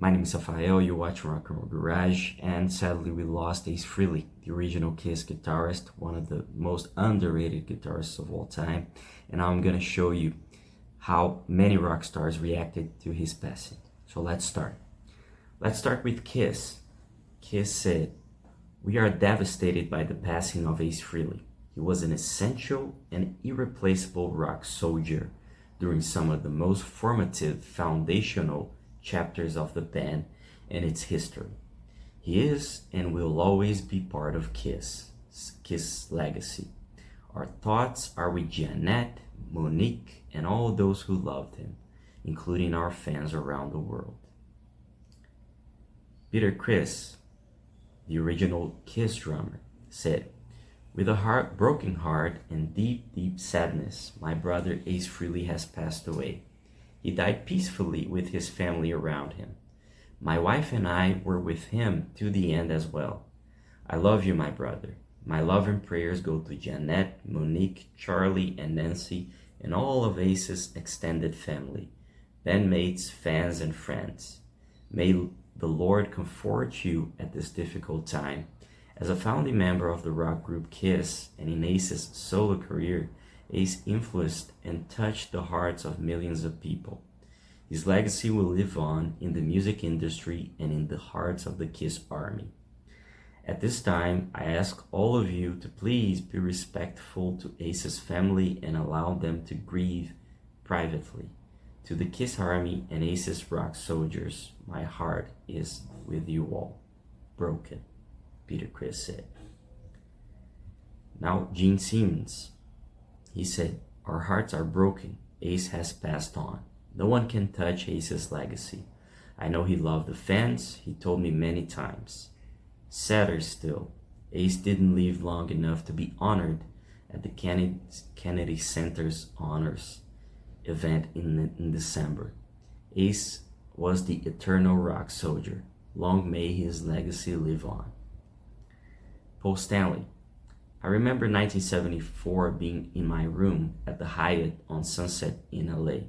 My name is Rafael, you watch Rock and Roll Garage, and sadly we lost Ace Frehley, the original Kiss guitarist, one of the most underrated guitarists of all time, and now I'm gonna show you how many rock stars reacted to his passing. So let's start. Let's start with Kiss. Kiss said, "We are devastated by the passing of Ace Frehley. He was an essential and irreplaceable rock soldier during some of the most formative, foundational chapters of the band and its history. He is and will always be part of Kiss' legacy. Our thoughts are with Jeanette, Monique, and all those who loved him, including our fans around the world." Criss, the original Kiss drummer, said, "With a broken heart and deep sadness, my brother Ace Frehley has passed away. He died peacefully with his family around him. My wife and I were with him to the end as well. I love you, my brother. My love and prayers go to Jeanette, Monique, Charlie, and Nancy, and all of Ace's extended family, bandmates, fans, and friends. May the Lord comfort you at this difficult time. As a founding member of the rock group Kiss and in Ace's solo career, Ace influenced and touched the hearts of millions of people. His legacy will live on in the music industry and in the hearts of the Kiss Army. At this time, I ask all of you to please be respectful to Ace's family and allow them to grieve privately. To the Kiss Army and Ace's rock soldiers, my heart is with you all. Broken," Criss said. Now, Gene Simmons. He said, "Our hearts are broken. Ace has passed on. No one can touch Ace's legacy. I know he loved the fans. He told me many times. Sadder still, Ace didn't live long enough to be honored at the Kennedy Center's honors event in December. Ace was the eternal rock soldier. Long may his legacy live on." Paul Stanley. "I remember 1974 being in my room at the Hyatt on Sunset in LA,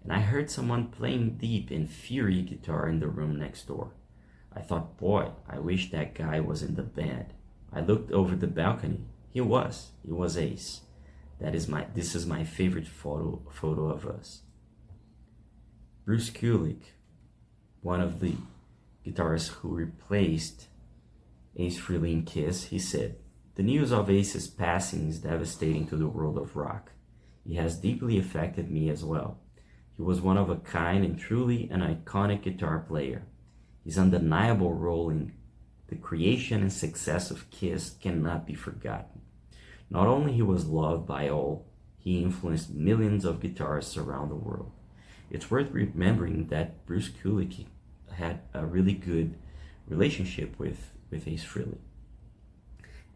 and I heard someone playing deep and fury guitar in the room next door. I thought, boy, I wish that guy was in the band. I looked over the balcony. He was Ace. This is my favorite photo of us." Bruce Kulick, one of the guitarists who replaced Ace Frehley in Kiss, he said, "The news of Ace's passing is devastating to the world of rock. It has deeply affected me as well. He was one of a kind and truly an iconic guitar player. His undeniable role in the creation and success of Kiss cannot be forgotten. Not only he was loved by all, he influenced millions of guitarists around the world. It's worth remembering that Bruce Kulick had a really good relationship with Ace Frehley."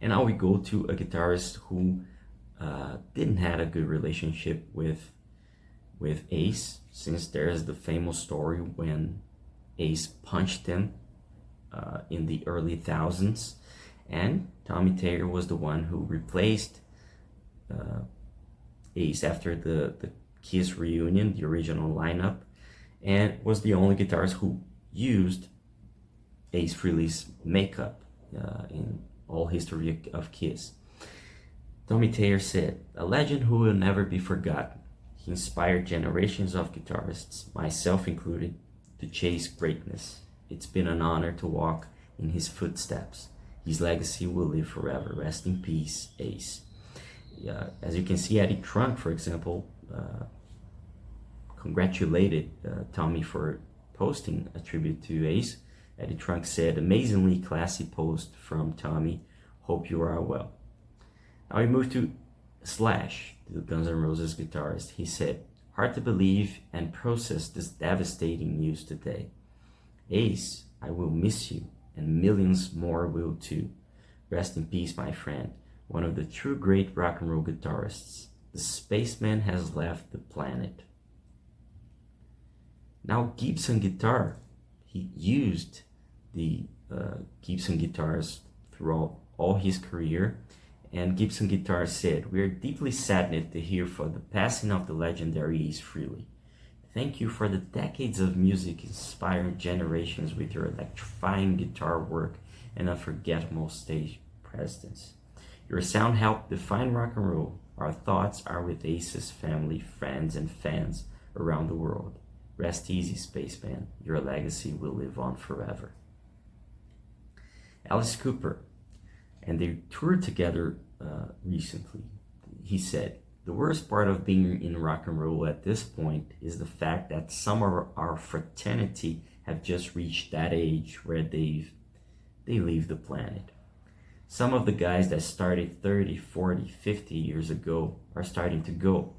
And now we go to a guitarist who didn't have a good relationship with Ace, since there's the famous story when Ace punched him in the early thousands, and Tommy Thayer was the one who replaced Ace after the Kiss reunion, the original lineup, and was the only guitarist who used Ace Frehley's makeup in all history of Kiss. Tommy Thayer said, "A legend who will never be forgotten. He inspired generations of guitarists, myself included, to chase greatness. It's been an honor to walk in his footsteps. His legacy will live forever. Rest in peace, Ace." As you can see, Eddie Trunk, for example, congratulated Tommy for posting a tribute to Ace. Eddie Trunk said, "Amazingly classy post from Tommy. Hope you are well." Now we move to Slash, the Guns N' Roses guitarist. He said, "Hard to believe and process this devastating news today. Ace, I will miss you, and millions more will too. Rest in peace, my friend. One of the true great rock and roll guitarists. The spaceman has left the planet." Now Gibson guitar. He used the Gibson guitars throughout all his career, and Gibson guitar said, "We are deeply saddened to hear for the passing of the legendary Ace Frehley. Thank you for the decades of music inspiring generations with your electrifying guitar work and unforgettable stage presence. Your sound helped define rock and roll. Our thoughts are with Ace's family, friends, and fans around the world. Rest easy, Spaceman. Your legacy will live on forever. Alice Cooper, and they toured together recently. He said, "The worst part of being in rock and roll at this point is the fact that some of our fraternity have just reached that age where they leave the planet. Some of the guys that started 30, 40, 50 years ago are starting to go.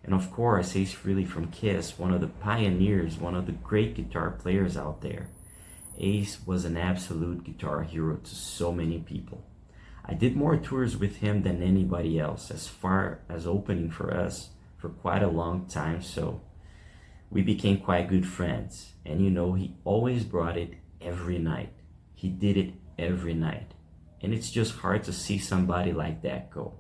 And of course, Ace Frehley from Kiss, one of the pioneers, one of the great guitar players out there. Ace was an absolute guitar hero to so many people. I did more tours with him than anybody else, as far as opening for us for quite a long time, so we became quite good friends. And you know, he always brought it every night. He did it every night. And it's just hard to see somebody like that go.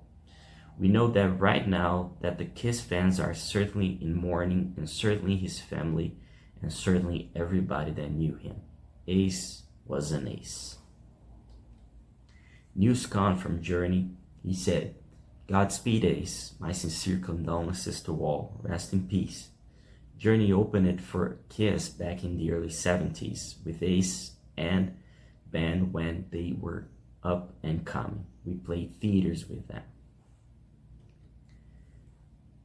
We know that right now that the Kiss fans are certainly in mourning, and certainly his family, and certainly everybody that knew him. Ace was an ace." Neal from Journey, he said, "Godspeed, Ace. My sincere condolences to all. Rest in peace. Journey opened it for Kiss back in the early 70s with Ace and band when they were up and coming. We played theaters with them."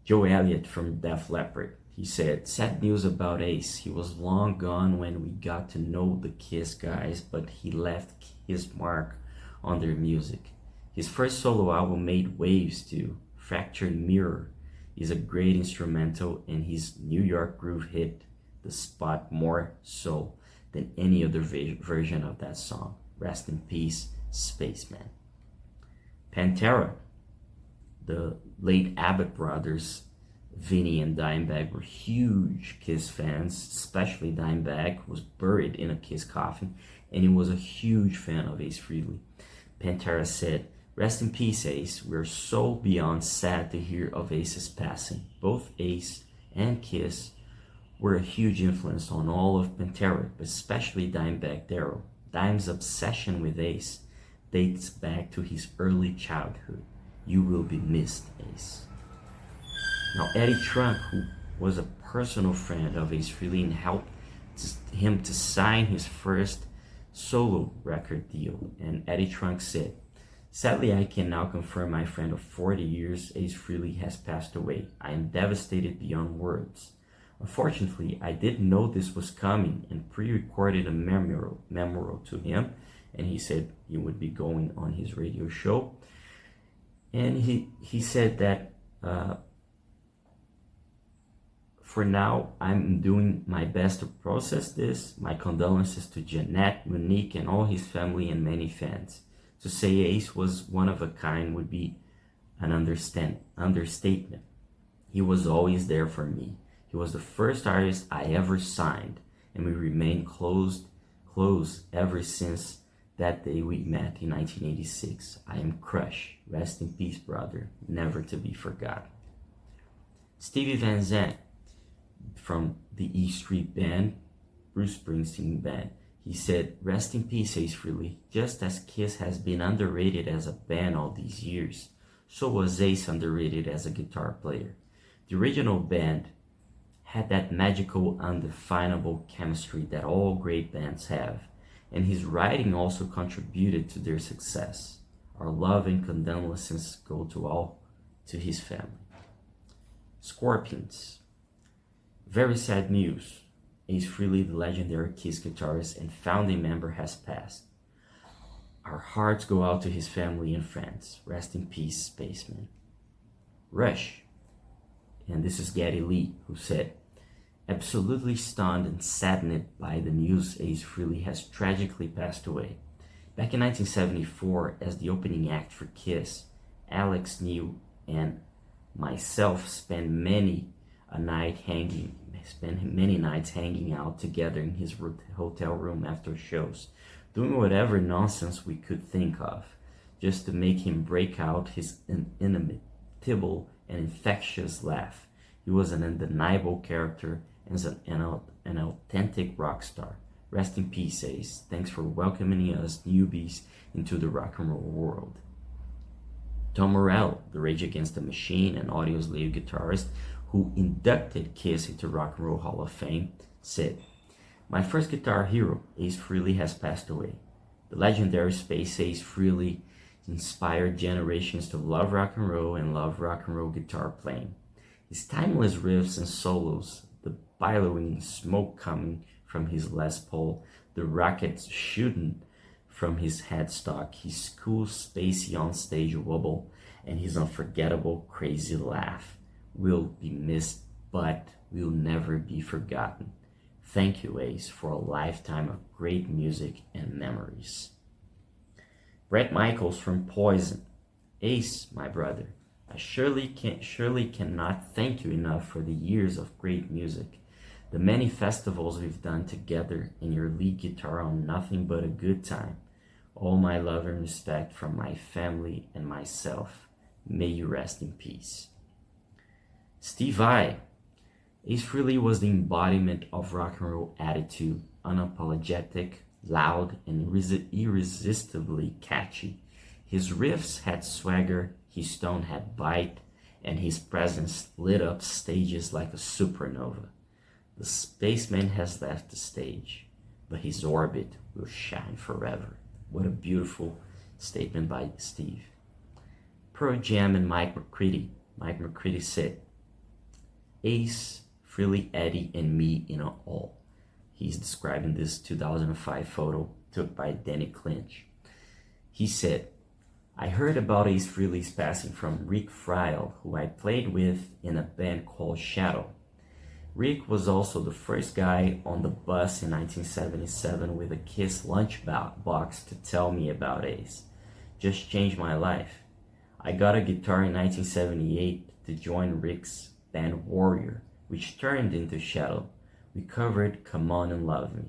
Joe Elliott from Def Leppard, he said, "Sad news about Ace. He was long gone when we got to know the Kiss guys, but he left his mark on their music. His first solo album made waves too. Fractured Mirror is a great instrumental, and his New York groove hit the spot more so than any other version of that song. Rest in peace, Spaceman." Pantera, the late Abbott brothers, Vinny and Dimebag, were huge Kiss fans, especially Dimebag, who was buried in a Kiss coffin, and he was a huge fan of Ace Frehley. Pantera said, "Rest in peace, Ace. We're so beyond sad to hear of Ace's passing. Both Ace and Kiss were a huge influence on all of Pantera, but especially Dimebag Darrell. Dime's obsession with Ace dates back to his early childhood. You will be missed, Ace." Now, Eddie Trunk, who was a personal friend of Ace Frehley and helped him to sign his first solo record deal, and Eddie Trunk said, "Sadly, I can now confirm my friend of 40 years, Ace Frehley, has passed away. I am devastated beyond words. Unfortunately, I didn't know this was coming and pre-recorded a memorial to him," and he said he would be going on his radio show. And he said that for now, I'm doing my best to process this. My condolences to Jeanette, Monique, and all his family and many fans. To say Ace was one of a kind would be an understatement. He was always there for me. He was the first artist I ever signed, and we remained close ever since that day we met in 1986. I am crushed. Rest in peace, brother. Never to be forgotten. Stevie Van Zandt from the E Street Band, Bruce Springsteen Band, he said, "Rest in peace, Ace Frehley. Just as Kiss has been underrated as a band all these years, so was Ace underrated as a guitar player. The original band had that magical, undefinable chemistry that all great bands have, and his writing also contributed to their success. Our love and condolences go to his family." Scorpions. Very sad news. Ace Frehley, the legendary Kiss guitarist and founding member, has passed. Our hearts go out to his family and friends. Rest in peace, Spaceman. Rush. And this is Geddy Lee, who said, "Absolutely stunned and saddened by the news Ace Frehley has tragically passed away. Back in 1974, as the opening act for Kiss, Alex, Neal, and myself spent many nights hanging out together in his hotel room after shows, doing whatever nonsense we could think of, just to make him break out his inimitable and infectious laugh. He was an undeniable character as an authentic rock star. Rest in peace, Ace. Thanks for welcoming us newbies into the rock and roll world. Tom Morello, the Rage Against the Machine and Audioslave guitarist who inducted Kiss into Rock and Roll Hall of Fame, said, "My first guitar hero, Ace Frehley, has passed away. The legendary Space Ace Frehley inspired generations to love rock and roll and love rock and roll guitar playing. His timeless riffs and solos, the billowing smoke coming from his Les Paul, the rockets shooting from his headstock, his cool spacey onstage wobble, and his unforgettable crazy laugh will be missed, but will never be forgotten. Thank you, Ace, for a lifetime of great music and memories." Bret Michaels from Poison. "Ace, my brother, I surely cannot thank you enough for the years of great music, the many festivals we've done together, and your lead guitar on Nothing But a Good Time. All my love and respect from my family and myself. May you rest in peace." Steve Vai. Ace Frehley was the embodiment of rock and roll attitude, unapologetic, loud, and irresistibly catchy. His riffs had swagger, his tone had bite, and his presence lit up stages like a supernova. The spaceman has left the stage, but his orbit will shine forever. What a beautiful statement by Steve. Pearl Jam and Mike McCready. Mike McCready said, "Ace, Frehley, Eddie, and me in all." He's describing this 2005 photo took by Danny Clinch. He said, "I heard about Ace Frehley's passing from Rick Frehl, who I played with in a band called Shadow. Rick was also the first guy on the bus in 1977 with a Kiss lunchbox to tell me about Ace. Just changed my life. I got a guitar in 1978 to join Rick's band Warrior, which turned into Shadow. We covered Come On and Love Me.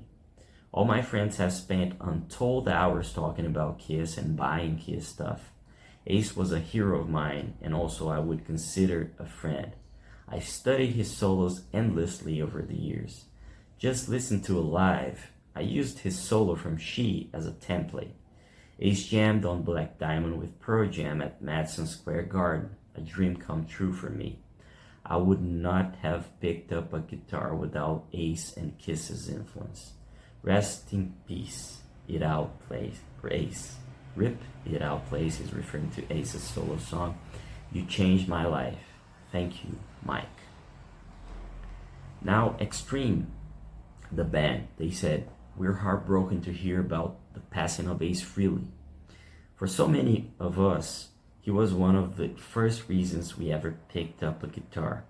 All my friends have spent untold hours talking about Kiss and buying Kiss stuff. Ace was a hero of mine, and also I would consider a friend. I studied his solos endlessly over the years. Just listen to Alive. I used his solo from She as a template. Ace jammed on Black Diamond with Pearl Jam at Madison Square Garden, a dream come true for me. I would not have picked up a guitar without Ace and Kiss's influence. Rest in peace. It outplays Ace. Rip, It Outplays. He's referring to Ace's solo song. You changed my life. Thank you, Mike. Now, Extreme, the band, they said, "We're heartbroken to hear about the passing of Ace Frehley. For so many of us, he was one of the first reasons we ever picked up a guitar.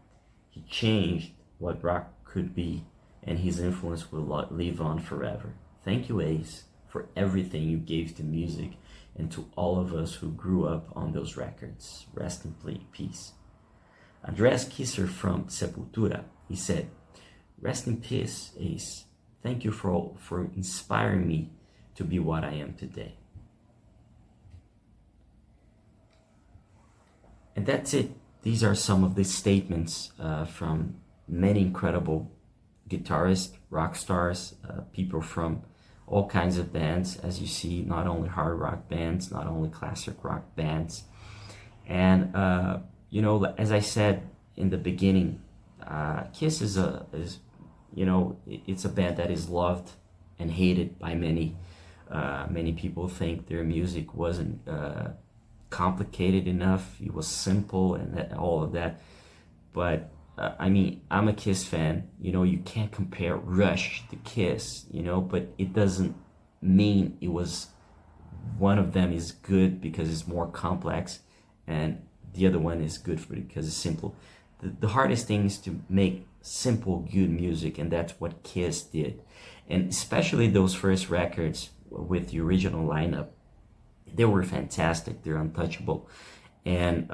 He changed what rock could be, and his influence will live on forever. Thank you, Ace, for everything you gave to music and to all of us who grew up on those records. Rest in peace." Andreas Kisser from Sepultura, he said, "Rest in peace, Ace. Thank you for inspiring me to be what I am today." And that's it. These are some of the statements from many incredible guitarists, rock stars, people from all kinds of bands, as you see, not only hard rock bands, not only classic rock bands. And as I said in the beginning, Kiss is it's a band that is loved and hated by many. Many people think their music wasn't complicated enough. It was simple and all of that. But I'm a Kiss fan. You can't compare Rush to Kiss. But it doesn't mean it was one of them is good because it's more complex, and the other one is good because it's simple. The hardest thing is to make simple, good music, and that's what Kiss did. And especially those first records with the original lineup, they were fantastic. They're untouchable. And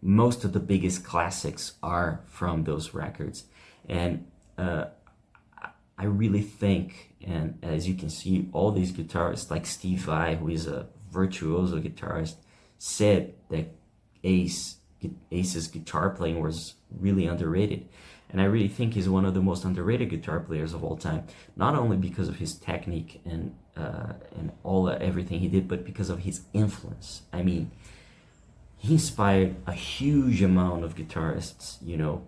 most of the biggest classics are from those records. And I really think, and as you can see, all these guitarists, like Steve Vai, who is a virtuoso guitarist, said that Ace Ace's guitar playing was really underrated. And I really think he's one of the most underrated guitar players of all time, not only because of his technique and everything he did, but because of his influence. I mean, he inspired a huge amount of guitarists, you know,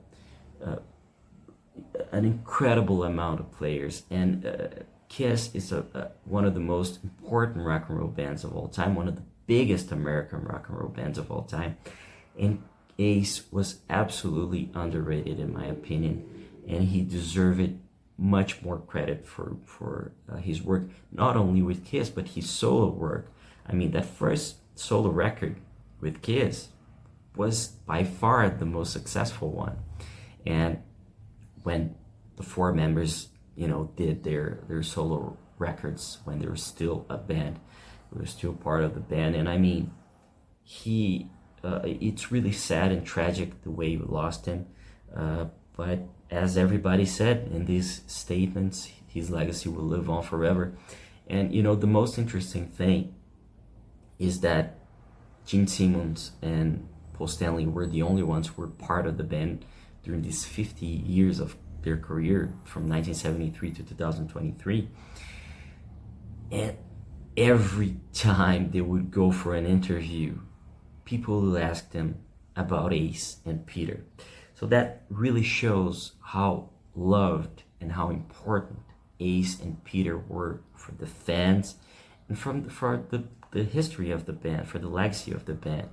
an incredible amount of players. And Kiss is one of the most important rock and roll bands of all time, one of the biggest American rock and roll bands of all time. And Ace was absolutely underrated in my opinion, and he deserved much more credit for his work, not only with Kiss, but his solo work. I mean, that first solo record with Kiss was by far the most successful one. And when the four members, you know, did their solo records when they were still a band, they were still part of the band. And I mean, it's really sad and tragic the way we lost him. But as everybody said in these statements, his legacy will live on forever. And you know, the most interesting thing is that Gene Simmons and Paul Stanley were the only ones who were part of the band during these 50 years of their career, from 1973 to 2023. And every time they would go for an interview, people would ask them about Ace and Peter. So that really shows how loved and how important Ace and Peter were for the fans and for the history of the band, for the legacy of the band.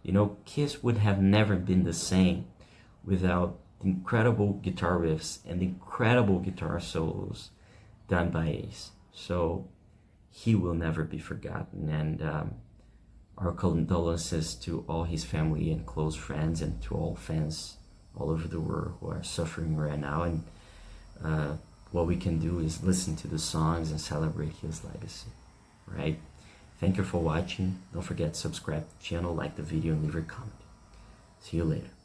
You know, Kiss would have never been the same without the incredible guitar riffs and the incredible guitar solos done by Ace. So he will never be forgotten. And our condolences to all his family and close friends, and to all fans all over the world who are suffering right now. And what we can do is listen to the songs and celebrate his legacy, right? Thank you for watching. Don't forget to subscribe to the channel, like the video, and leave a comment. See you later.